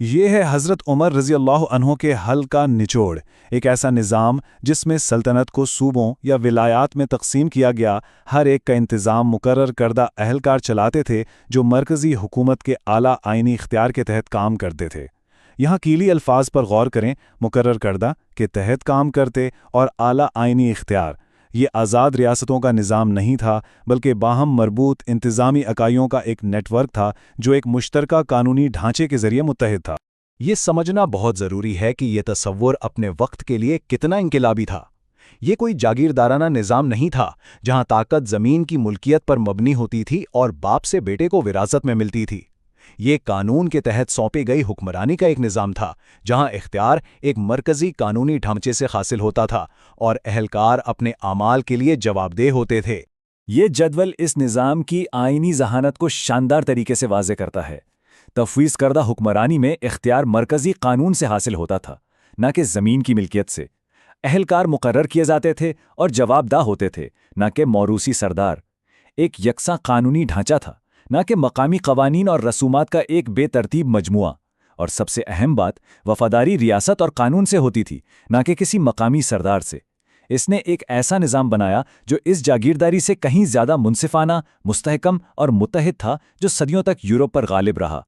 یہ ہے حضرت عمر رضی اللہ عنہ کے حل کا نچوڑ، ایک ایسا نظام جس میں سلطنت کو صوبوں یا ولایات میں تقسیم کیا گیا، ہر ایک کا انتظام مقرر کردہ اہلکار چلاتے تھے جو مرکزی حکومت کے اعلیٰ آئینی اختیار کے تحت کام کرتے تھے۔ یہاں کیلی الفاظ پر غور کریں، مقرر کردہ کے تحت کام کرتے اور اعلیٰ آئینی اختیار۔ یہ آزاد ریاستوں کا نظام نہیں تھا، بلکہ باہم مربوط انتظامی اکائیوں کا ایک نیٹ ورک تھا جو ایک مشترکہ قانونی ڈھانچے کے ذریعے متحد تھا۔ یہ سمجھنا بہت ضروری ہے کہ یہ تصور اپنے وقت کے لیے کتنا انقلابی تھا۔ یہ کوئی جاگیردارانہ نظام نہیں تھا جہاں طاقت زمین کی ملکیت پر مبنی ہوتی تھی اور باپ سے بیٹے کو وراثت میں ملتی تھی۔ یہ قانون کے تحت سونپی گئی حکمرانی کا ایک نظام تھا جہاں اختیار ایک مرکزی قانونی ڈھانچے سے حاصل ہوتا تھا اور اہلکار اپنے اعمال کے لیے جواب دہ ہوتے تھے۔ یہ جدول اس نظام کی آئینی ذہانت کو شاندار طریقے سے واضح کرتا ہے۔ تفویض کردہ حکمرانی میں اختیار مرکزی قانون سے حاصل ہوتا تھا، نہ کہ زمین کی ملکیت سے۔ اہلکار مقرر کیے جاتے تھے اور جواب دہ ہوتے تھے، نہ کہ موروثی سردار۔ ایک یکساں قانونی ڈھانچہ تھا، نہ کہ مقامی قوانین اور رسومات کا ایک بے ترتیب مجموعہ۔ اور سب سے اہم بات، وفاداری ریاست اور قانون سے ہوتی تھی، نہ کہ کسی مقامی سردار سے۔ اس نے ایک ایسا نظام بنایا جو اس جاگیرداری سے کہیں زیادہ منصفانہ، مستحکم اور متحد تھا جو صدیوں تک یورپ پر غالب رہا۔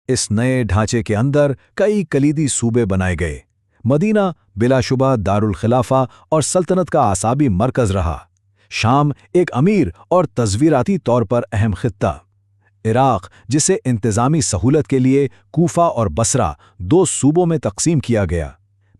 اس نئے ڈھانچے کے اندر کئی کلیدی صوبے بنائے گئے۔ مدینہ بلا شبہ دارالخلافہ اور سلطنت کا اعصابی مرکز رہا۔ شام ایک امیر اور تصویراتی طور پر اہم خطہ۔ عراق، جسے انتظامی سہولت کے لیے کوفہ اور بصرہ 2 صوبوں میں تقسیم کیا گیا۔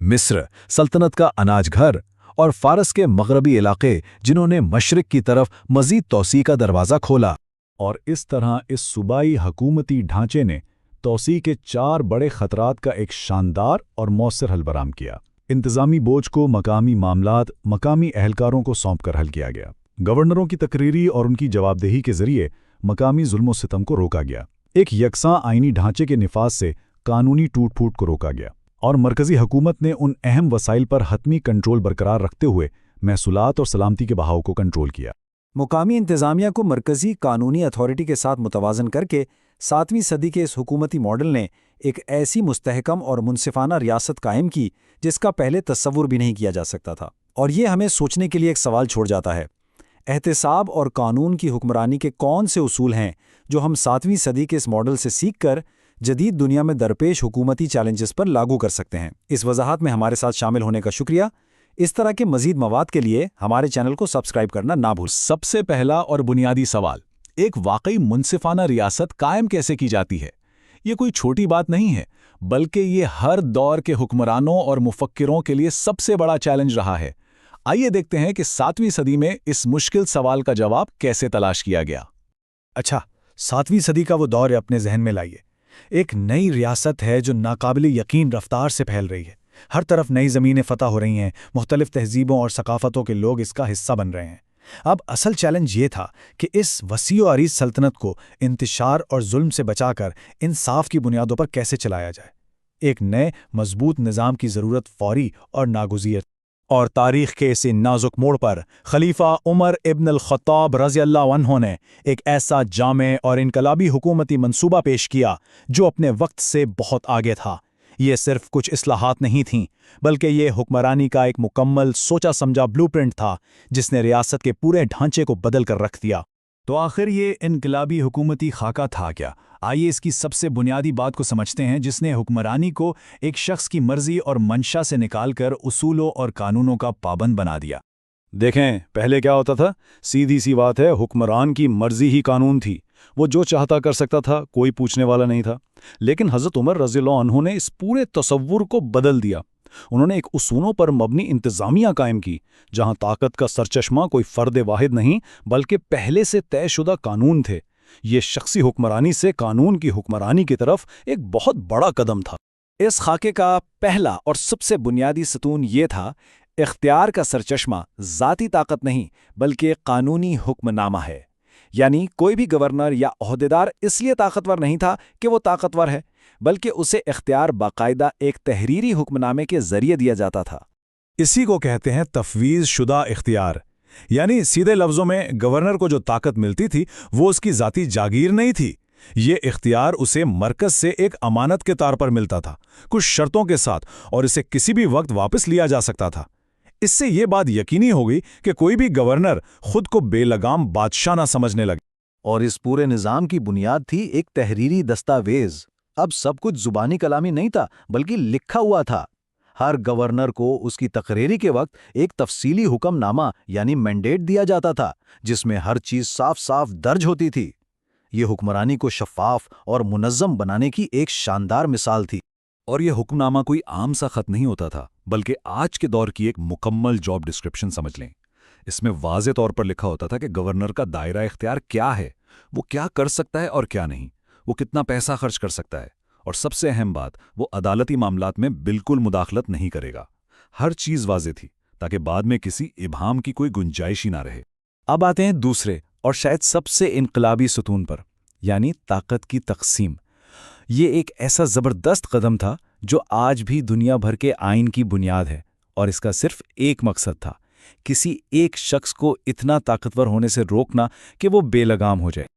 مصر، سلطنت کا اناج گھر، اور فارس کے مغربی علاقے جنہوں نے مشرق کی طرف مزید توسیع کا دروازہ کھولا۔ اور اس طرح اس صوبائی حکومتی ڈھانچے نے توسیع کے 4 بڑے خطرات کا ایک شاندار اور مؤثر حل برآمد کیا۔ انتظامی بوجھ کو مقامی معاملات، مقامی اہلکاروں کو سونپ کر حل کیا گیا۔ گورنروں کی تقرری اور ان کی جواب دہی کے ذریعے مقامی ظلم و ستم کو روکا گیا۔ ایک یکساں آئینی ڈھانچے کے نفاذ سے قانونی ٹوٹ پھوٹ کو روکا گیا، اور مرکزی حکومت نے ان اہم وسائل پر حتمی کنٹرول برقرار رکھتے ہوئے محصولات اور سلامتی کے بہاؤ کو کنٹرول کیا۔ مقامی انتظامیہ کو مرکزی قانونی اتھارٹی کے ساتھ متوازن کر کے 7ویں صدی کے اس حکومتی ماڈل نے ایک ایسی مستحکم اور منصفانہ ریاست قائم کی جس کا پہلے تصور بھی نہیں کیا جا سکتا تھا۔ اور یہ ہمیں سوچنے کے لیے ایک سوال چھوڑ جاتا ہے، احتساب اور قانون کی حکمرانی کے کون سے اصول ہیں جو ہم 7ویں صدی کے اس ماڈل سے سیکھ کر جدید دنیا میں درپیش حکومتی چیلنجز پر لاگو کر سکتے ہیں؟ اس وضاحت میں ہمارے ساتھ شامل ہونے کا شکریہ۔ اس طرح کے مزید مواد کے لیے ہمارے چینل کو سبسکرائب کرنا نہ بھولیں۔ سب سے پہلا اور بنیادی سوال، ایک واقعی منصفانہ ریاست قائم کیسے کی جاتی ہے؟ یہ کوئی چھوٹی بات نہیں ہے، بلکہ یہ ہر دور کے حکمرانوں اور مفکروں کے لیے سب سے بڑا چیلنج رہا ہے۔ آئیے دیکھتے ہیں کہ 7ویں صدی میں اس مشکل سوال کا جواب کیسے تلاش کیا گیا۔ اچھا، 7ویں صدی کا وہ دور اپنے ذہن میں لائیے۔ ایک نئی ریاست ہے جو ناقابل یقین رفتار سے پھیل رہی ہے۔ ہر طرف نئی زمینیں فتح ہو رہی ہیں، مختلف تہذیبوں اور ثقافتوں کے لوگ اس کا حصہ بن رہے ہیں۔ اب اصل چیلنج یہ تھا کہ اس وسیع و عریض سلطنت کو انتشار اور ظلم سے بچا کر انصاف کی بنیادوں پر کیسے چلایا جائے۔ ایک نئے مضبوط نظام کی ضرورت فوری اور ناگزیر۔ اور تاریخ کے اس نازک موڑ پر خلیفہ عمر ابن الخطاب رضی اللہ عنہ نے ایک ایسا جامع اور انقلابی حکومتی منصوبہ پیش کیا جو اپنے وقت سے بہت آگے تھا۔ یہ صرف کچھ اصلاحات نہیں تھیں، بلکہ یہ حکمرانی کا ایک مکمل سوچا سمجھا بلو پرنٹ تھا جس نے ریاست کے پورے ڈھانچے کو بدل کر رکھ دیا۔ تو آخر یہ انقلابی حکومتی خاکہ تھا کیا؟ آئیے اس کی سب سے بنیادی بات کو سمجھتے ہیں جس نے حکمرانی کو ایک شخص کی مرضی اور منشا سے نکال کر اصولوں اور قانونوں کا پابند بنا دیا۔ دیکھیں، پہلے کیا ہوتا تھا؟ سیدھی سی بات ہے، حکمران کی مرضی ہی قانون تھی، وہ جو چاہتا کر سکتا تھا، کوئی پوچھنے والا نہیں تھا۔ لیکن حضرت عمر رضی اللہ عنہ نے اس پورے تصور کو بدل دیا۔ انہوں نے ایک اصولوں پر مبنی انتظامیہ قائم کی جہاں طاقت کا سرچشمہ کوئی فرد واحد نہیں بلکہ پہلے سے طے شدہ قانون تھے۔ یہ شخصی حکمرانی سے قانون کی حکمرانی کی طرف ایک بہت بڑا قدم تھا۔ اس خاکے کا پہلا اور سب سے بنیادی ستون یہ تھا، اختیار کا سرچشمہ ذاتی طاقت نہیں بلکہ قانونی حکم نامہ ہے۔ یعنی کوئی بھی گورنر یا عہدیدار اس لیے طاقتور نہیں تھا کہ وہ طاقتور ہے، بلکہ اسے اختیار باقاعدہ ایک تحریری حکم نامے کے ذریعے دیا جاتا تھا۔ اسی کو کہتے ہیں تفویض شدہ اختیار۔ یعنی سیدھے لفظوں میں گورنر کو جو طاقت ملتی تھی وہ اس کی ذاتی جاگیر نہیں تھی، یہ اختیار اسے مرکز سے ایک امانت کے طور پر ملتا تھا، کچھ شرطوں کے ساتھ، اور اسے کسی بھی وقت واپس لیا جا سکتا تھا۔ اس سے یہ بات یقینی ہو گئی کہ کوئی بھی گورنر خود کو بے لگام بادشاہ نہ سمجھنے لگے۔ اور اس پورے نظام کی بنیاد تھی ایک تحریری دستاویز۔ اب سب کچھ زبانی کلامی نہیں تھا بلکہ لکھا ہوا تھا۔ ہر گورنر کو اس کی تقرری کے وقت ایک تفصیلی حکم نامہ یعنی مینڈیٹ دیا جاتا تھا، جس میں ہر چیز صاف صاف درج ہوتی تھی۔ یہ حکمرانی کو شفاف اور منظم بنانے کی ایک شاندار مثال تھی۔ اور یہ حکم نامہ کوئی عام سا خط نہیں ہوتا تھا، بلکہ آج کے دور کی ایک مکمل جاب ڈسکرپشن سمجھ لیں۔ اس میں واضح طور پر لکھا ہوتا تھا کہ گورنر کا دائرہ اختیار کیا ہے، وہ کیا کر سکتا ہے اور کیا نہیں، وہ کتنا پیسہ خرچ کر سکتا ہے، اور سب سے اہم بات، وہ عدالتی معاملات میں بالکل مداخلت نہیں کرے گا۔ ہر چیز واضح تھی تاکہ بعد میں کسی ابہام کی کوئی گنجائش ہی نہ رہے۔ اب آتے ہیں دوسرے اور شاید سب سے انقلابی ستون پر، یعنی طاقت کی تقسیم۔ یہ ایک ایسا زبردست قدم تھا جو آج بھی دنیا بھر کے آئین کی بنیاد ہے، اور اس کا صرف ایک مقصد تھا، کسی ایک شخص کو اتنا طاقتور ہونے سے روکنا کہ وہ بے لگام ہو جائے۔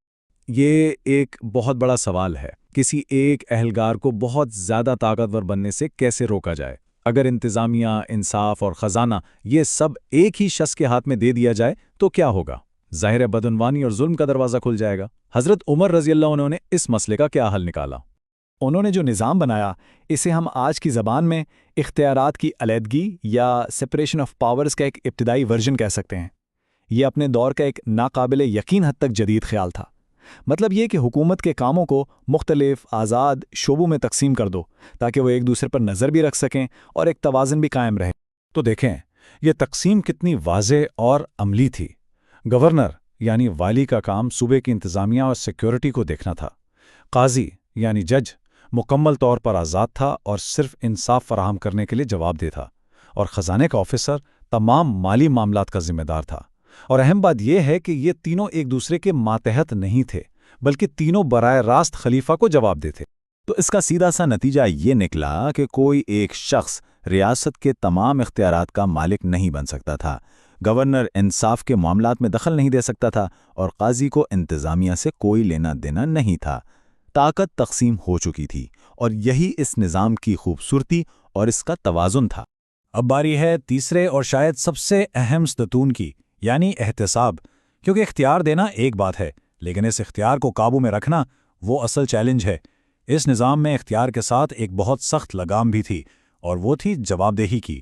یہ ایک بہت بڑا سوال ہے، کسی ایک اہلکار کو بہت زیادہ طاقتور بننے سے کیسے روکا جائے؟ اگر انتظامیہ، انصاف اور خزانہ یہ سب ایک ہی شخص کے ہاتھ میں دے دیا جائے تو کیا ہوگا؟ ظاہر بدعنوانی اور ظلم کا دروازہ کھل جائے گا۔ حضرت عمر رضی اللہ عنہ نے اس مسئلے کا کیا حل نکالا؟ انہوں نے جو نظام بنایا، اسے ہم آج کی زبان میں اختیارات کی علیحدگی یا سپریشن آف پاورز کا ایک ابتدائی ورژن کہہ سکتے ہیں۔ یہ اپنے دور کا ایک ناقابل یقین حد تک جدید خیال تھا۔ مطلب یہ کہ حکومت کے کاموں کو مختلف آزاد شعبوں میں تقسیم کر دو تاکہ وہ ایک دوسرے پر نظر بھی رکھ سکیں اور ایک توازن بھی قائم رہے۔ تو دیکھیں یہ تقسیم کتنی واضح اور عملی تھی۔ گورنر یعنی والی کا کام صوبے کی انتظامیہ اور سیکیورٹی کو دیکھنا تھا۔ قاضی یعنی جج مکمل طور پر آزاد تھا اور صرف انصاف فراہم کرنے کے لیے جواب دہ تھا، اور خزانے کا آفیسر تمام مالی معاملات کا ذمہ دار تھا۔ اور اہم بات یہ ہے کہ یہ تینوں ایک دوسرے کے ماتحت نہیں تھے، بلکہ تینوں براہ راست خلیفہ کو جواب دے تھے۔ تو اس کا سیدھا سا نتیجہ یہ نکلا کہ کوئی ایک شخص ریاست کے تمام اختیارات کا مالک نہیں بن سکتا تھا۔ گورنر انصاف کے معاملات میں دخل نہیں دے سکتا تھا، اور قاضی کو انتظامیہ سے کوئی لینا دینا نہیں تھا۔ طاقت تقسیم ہو چکی تھی، اور یہی اس نظام کی خوبصورتی اور اس کا توازن تھا۔ اب باری ہے تیسرے اور شاید سب سے اہم ستون کی، یعنی احتساب۔ کیونکہ اختیار دینا ایک بات ہے، لیکن اس اختیار کو قابو میں رکھنا وہ اصل چیلنج ہے۔ اس نظام میں اختیار کے ساتھ ایک بہت سخت لگام بھی تھی، اور وہ تھی جواب دہی کی۔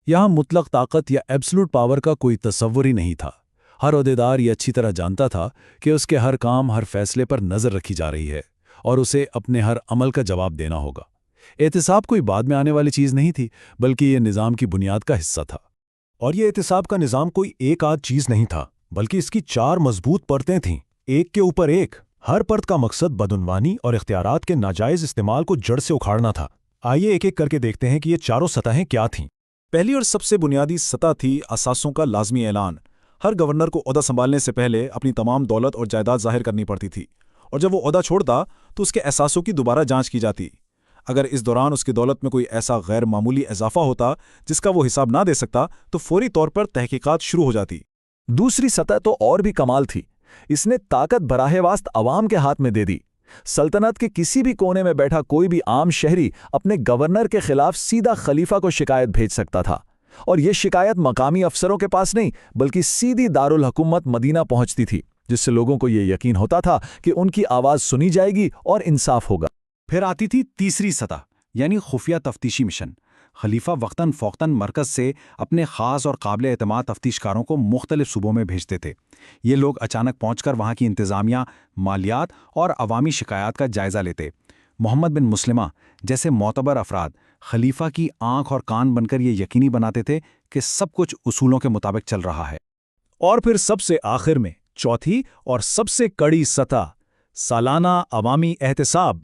یہاں مطلق طاقت یا ایبسلوٹ پاور کا کوئی تصور ہی نہیں تھا۔ ہر عہدیدار یہ اچھی طرح جانتا تھا کہ اس کے ہر کام، ہر فیصلے پر نظر رکھی جا رہی ہے، اور اسے اپنے ہر عمل کا جواب دینا ہوگا۔ احتساب کوئی بعد میں آنے والی چیز نہیں تھی، بلکہ یہ نظام کی بنیاد کا حصہ تھا۔ اور یہ احتساب کا نظام کوئی ایک آدھ چیز نہیں تھا، بلکہ اس کی 4 مضبوط پرتیں تھیں، ایک کے اوپر ایک۔ ہر پرت کا مقصد بدعنوانی اور اختیارات کے ناجائز استعمال کو جڑ سے اکھاڑنا تھا۔ آئیے ایک ایک کر کے دیکھتے ہیں کہ یہ چاروں سطحیں کیا تھیں۔ پہلی اور سب سے بنیادی سطح تھی اثاثوں کا لازمی اعلان۔ ہر گورنر کو عہدہ سنبھالنے سے پہلے اپنی تمام دولت اور جائیداد ظاہر کرنی پڑتی تھی، اور جب وہ عہدہ چھوڑتا تو اس کے اثاثوں کی دوبارہ جانچ کی جاتی۔ اگر اس دوران اس کی دولت میں کوئی ایسا غیر معمولی اضافہ ہوتا جس کا وہ حساب نہ دے سکتا تو فوری طور پر تحقیقات شروع ہو جاتی۔ دوسری سطح تو اور بھی کمال تھی۔ اس نے طاقت براہ راست عوام کے ہاتھ میں دے دی۔ سلطنت کے کسی بھی کونے میں بیٹھا کوئی بھی عام شہری اپنے گورنر کے خلاف سیدھا خلیفہ کو شکایت بھیج سکتا تھا، اور یہ شکایت مقامی افسروں کے پاس نہیں بلکہ سیدھی دارالحکومت مدینہ پہنچتی تھی، جس سے لوگوں کو یہ یقین ہوتا تھا کہ ان کی آواز سنی جائے گی اور انصاف ہوگا۔ پھر آتی تھی تیسری سطح، یعنی خفیہ تفتیشی مشن۔ خلیفہ وقتاً فوقتاً مرکز سے اپنے خاص اور قابل اعتماد تفتیشکاروں کو مختلف صوبوں میں بھیجتے تھے۔ یہ لوگ اچانک پہنچ کر وہاں کی انتظامیہ، مالیات اور عوامی شکایات کا جائزہ لیتے۔ محمد بن مسلمہ جیسے معتبر افراد خلیفہ کی آنکھ اور کان بن کر یہ یقینی بناتے تھے کہ سب کچھ اصولوں کے مطابق چل رہا ہے۔ اور پھر سب سے آخر میں چوتھی اور سب سے کڑی سطح، سالانہ عوامی احتساب۔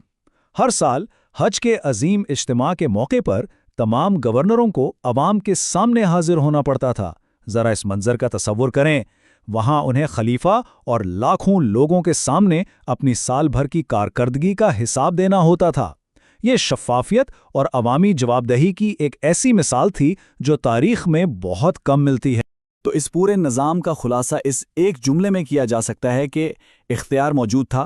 ہر سال حج کے عظیم اجتماع کے موقع پر تمام گورنروں کو عوام کے سامنے حاضر ہونا پڑتا تھا۔ ذرا اس منظر کا تصور کریں، وہاں انہیں خلیفہ اور لاکھوں لوگوں کے سامنے اپنی سال بھر کی کارکردگی کا حساب دینا ہوتا تھا۔ یہ شفافیت اور عوامی جواب دہی کی ایک ایسی مثال تھی جو تاریخ میں بہت کم ملتی ہے۔ تو اس پورے نظام کا خلاصہ اس ایک جملے میں کیا جا سکتا ہے کہ اختیار موجود تھا،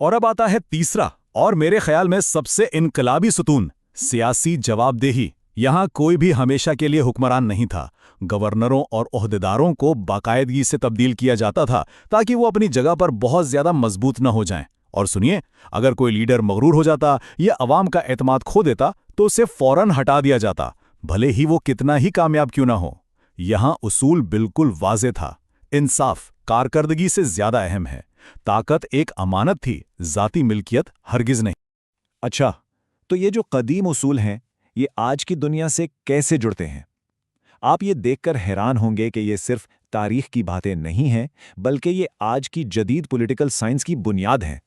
اور اب آتا ہے تیسرا اور میرے خیال میں سب سے انقلابی ستون، سیاسی جواب دہی۔ یہاں کوئی بھی ہمیشہ کے لیے حکمران نہیں تھا۔ گورنروں اور عہدیداروں کو باقاعدگی سے تبدیل کیا جاتا تھا تاکہ وہ اپنی جگہ پر بہت زیادہ مضبوط نہ ہو جائیں۔ اور سنیے، اگر کوئی لیڈر مغرور ہو جاتا یا عوام کا اعتماد کھو دیتا تو اسے فوراً ہٹا دیا جاتا، بھلے ہی وہ کتنا ہی کامیاب کیوں نہ ہو۔ یہاں اصول بالکل واضح تھا، انصاف کارکردگی سے زیادہ اہم ہے۔ طاقت ایک امانت تھی، ذاتی ملکیت ہرگز نہیں۔ اچھا، تو یہ جو قدیم اصول ہیں یہ آج کی دنیا سے کیسے جڑتے ہیں؟ آپ یہ دیکھ کر حیران ہوں گے کہ یہ صرف تاریخ کی باتیں نہیں ہیں بلکہ یہ آج کی جدید پولیٹیکل سائنس کی بنیاد ہیں۔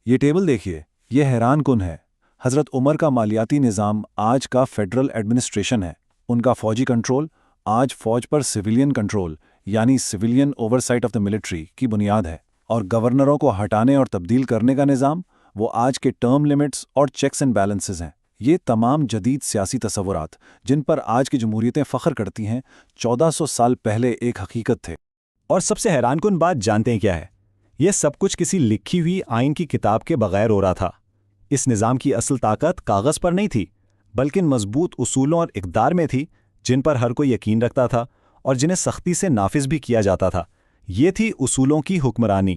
یہ ٹیبل دیکھیے، یہ حیران کن ہے۔ حضرت عمر کا مالیاتی نظام آج کا فیڈرل ایڈمنسٹریشن ہے، ان کا فوجی کنٹرول آج فوج پر سویلین کنٹرول یعنی civilian oversight of the military کی بنیاد ہے، اور گورنروں کو ہٹانے اور تبدیل کرنے کا نظام وہ آج کے ٹرم لیمٹس اور چیکس اینڈ بیلنسز ہیں۔ یہ تمام جدید سیاسی تصورات جن پر آج کی جمہوریتیں فخر کرتی ہیں 1400 سال پہلے ایک حقیقت تھے۔ اور سب سے حیران کن بات جانتے ہیں کیا ہے؟ یہ سب کچھ کسی لکھی ہوئی آئین کی کتاب کے بغیر ہو رہا تھا۔ اس نظام کی اصل طاقت کاغذ پر نہیں تھی بلکہ مضبوط اصولوں اور اقدار میں تھی جن پر ہر کوئی یقین رکھتا تھا اور جنہیں سختی سے نافذ بھی کیا جاتا تھا۔ یہ تھی اصولوں کی حکمرانی۔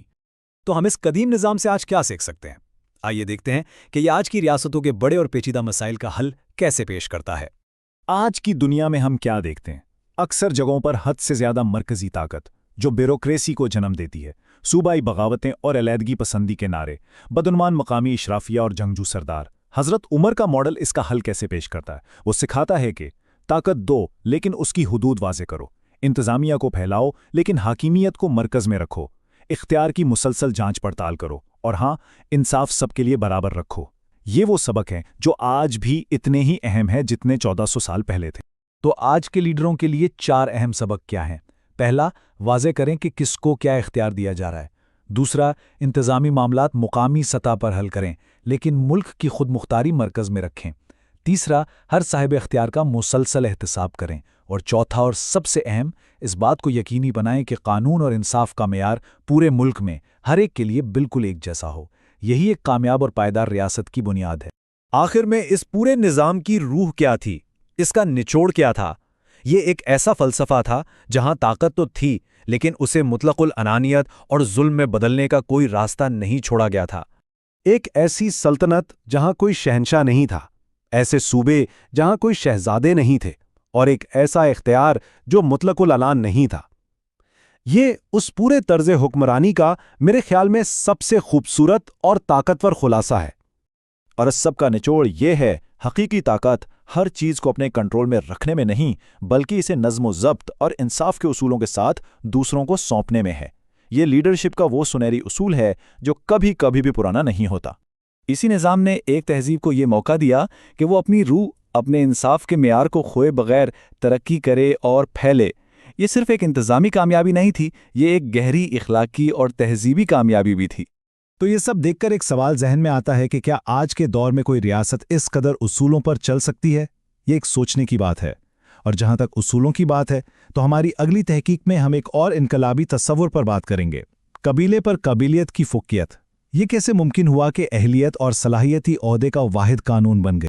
تو ہم اس قدیم نظام سے آج کیا سیکھ سکتے ہیں؟ آئیے دیکھتے ہیں کہ یہ آج کی ریاستوں کے بڑے اور پیچیدہ مسائل کا حل کیسے پیش کرتا ہے۔ آج کی دنیا میں ہم کیا دیکھتے ہیں؟ اکثر جگہوں پر حد سے زیادہ مرکزی طاقت جو بیوروکریسی کو جنم دیتی ہے، صوبائی بغاوتیں اور علیحدگی پسندی کے نعرے، بدعنوان مقامی اشرافیہ اور جنگجو سردار۔ حضرت عمر کا ماڈل اس کا حل کیسے پیش کرتا ہے؟ وہ سکھاتا ہے کہ طاقت دو لیکن اس کی حدود واضح کرو، انتظامیہ کو پھیلاؤ لیکن حاکمیت کو مرکز میں رکھو، اختیار کی مسلسل جانچ پڑتال کرو، اور ہاں، انصاف سب کے لیے برابر رکھو۔ یہ وہ سبق ہیں جو آج بھی اتنے ہی اہم ہیں جتنے 1400 سال پہلے تھے۔ تو آج کے لیڈروں کے لیے 4 اہم سبق کیا ہیں؟ پہلا، واضح کریں کہ کس کو کیا اختیار دیا جا رہا ہے۔ دوسرا، انتظامی معاملات مقامی سطح پر حل کریں لیکن ملک کی خود مختاری مرکز میں رکھیں۔ تیسرا، ہر صاحب اختیار کا مسلسل احتساب کریں۔ اور چوتھا اور سب سے اہم، اس بات کو یقینی بنائیں کہ قانون اور انصاف کا معیار پورے ملک میں ہر ایک کے لیے بالکل ایک جیسا ہو۔ یہی ایک کامیاب اور پائیدار ریاست کی بنیاد ہے۔ آخر میں اس پورے نظام کی روح کیا تھی؟ اس کا نچوڑ کیا تھا؟ یہ ایک ایسا فلسفہ تھا جہاں طاقت تو تھی لیکن اسے مطلق العنانیت اور ظلم میں بدلنے کا کوئی راستہ نہیں چھوڑا گیا تھا۔ ایک ایسی سلطنت جہاں کوئی شہنشاہ نہیں تھا، ایسے صوبے جہاں کوئی شہزادے نہیں تھے، اور ایک ایسا اختیار جو مطلق الاعلان نہیں تھا۔ یہ اس پورے طرز حکمرانی کا میرے خیال میں سب سے خوبصورت اور طاقتور خلاصہ ہے۔ اور اس سب کا نچوڑ یہ ہے، حقیقی طاقت ہر چیز کو اپنے کنٹرول میں رکھنے میں نہیں بلکہ اسے نظم و ضبط اور انصاف کے اصولوں کے ساتھ دوسروں کو سونپنے میں ہے۔ یہ لیڈرشپ کا وہ سنہری اصول ہے جو کبھی کبھی بھی پرانا نہیں ہوتا۔ اسی نظام نے ایک تہذیب کو یہ موقع دیا کہ وہ اپنی روح اپنے انصاف کے معیار کو کھوئے بغیر ترقی کرے اور پھیلے۔ یہ صرف ایک انتظامی کامیابی نہیں تھی، یہ ایک گہری اخلاقی اور تہذیبی کامیابی بھی تھی۔ تو یہ سب دیکھ کر ایک سوال ذہن میں آتا ہے کہ کیا آج کے دور میں کوئی ریاست اس قدر اصولوں پر چل سکتی ہے؟ یہ ایک سوچنے کی بات ہے۔ اور جہاں تک اصولوں کی بات ہے تو ہماری اگلی تحقیق میں ہم ایک اور انقلابی تصور پر بات کریں گے، قبیلے پر قبیلیت کی فوقیت۔ یہ کیسے ممکن ہوا کہ اہلیت اور صلاحیتی عہدے کا واحد قانون بن گئے؟